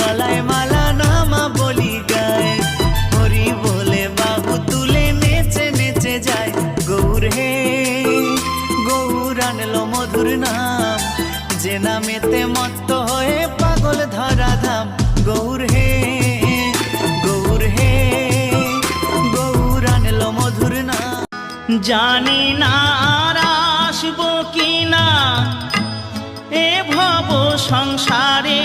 গলায় মালা নামা বলি গায়, হরি বলে বাহু তুলে নেচে নেচে যায়। গৌর হে গৌর আনলো মধুর নাম, যে নামেতে মত্ত হয়ে পাগল ধরা ধাম। গৌর হে গৌর হে গৌর আনলো মধুর নাম। জানি না আর আসবো কিনা এ ভব সংসারে,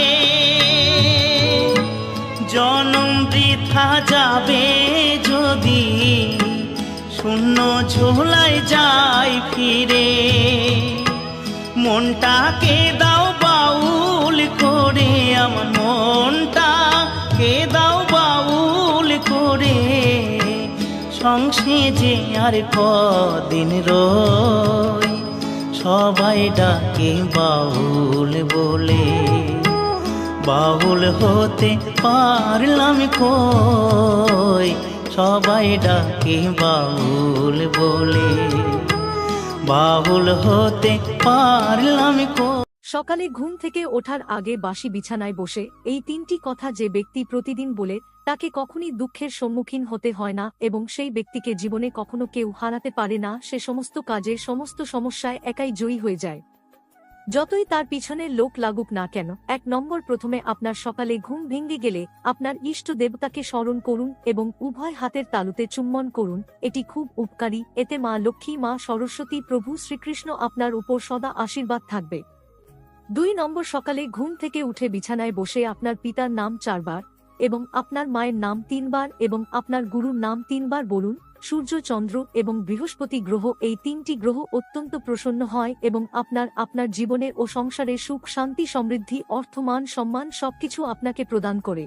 জনম বৃথা যাবে যদি শূন্য ঝোলায় যাই ফিরে। মনটাকে দাও বাউল করে, আমার মনটাকে দাও বাউল করে, সংসেজে আর কদিন রই, সবাই ডাকে বাউল বলে। বাউল হতে পারলাম কই, সবাই ডাকে বাউল বলে। বাউল হতে পারলাম কই। সকালে ঘুম থেকে ওঠার আগে বাসি বিছানায় বসে এই তিনটি কথা যে ব্যক্তি প্রতিদিন বলে, তাকে কখনই দুঃখের সম্মুখীন হতে হয় না এবং সেই ব্যক্তিকে জীবনে কখনো কেউ হারাতে পারে না। সে সমস্ত কাজে সমস্ত সমস্যায় একাই জয়ী হয়ে যায়, যতই তার পিছনে লোক লাগুক না কেন। 1 নম্বর, প্রথমে আপনার সকালে ঘুম ভেঙে গেলে আপনার ইষ্ট দেবতাকে স্মরণ করুন এবং উভয় হাতের তালুতে চুম্বন করুন। এটি খুব উপকারী, এতে মা লক্ষ্মী, মা সরস্বতী, প্রভু শ্রীকৃষ্ণ আপনার উপর সদা আশীর্বাদ থাকবে। 2 নম্বর, সকালে ঘুম থেকে উঠে বিছানায় বসে আপনার পিতার নাম 4 বার এবং আপনার মায়ের নাম 3 বার এবং আপনার গুরুর নাম 3 বার বলুন। সূর্য, চন্দ্র এবং বৃহস্পতি গ্রহ, এই 3টি গ্রহ অত্যন্ত প্রসন্ন হয় এবং আপনার জীবনে ও সংসারে সুখ, শান্তি, সমৃদ্ধি, অর্থ, মান, সম্মান সবকিছু আপনাকে প্রদান করে।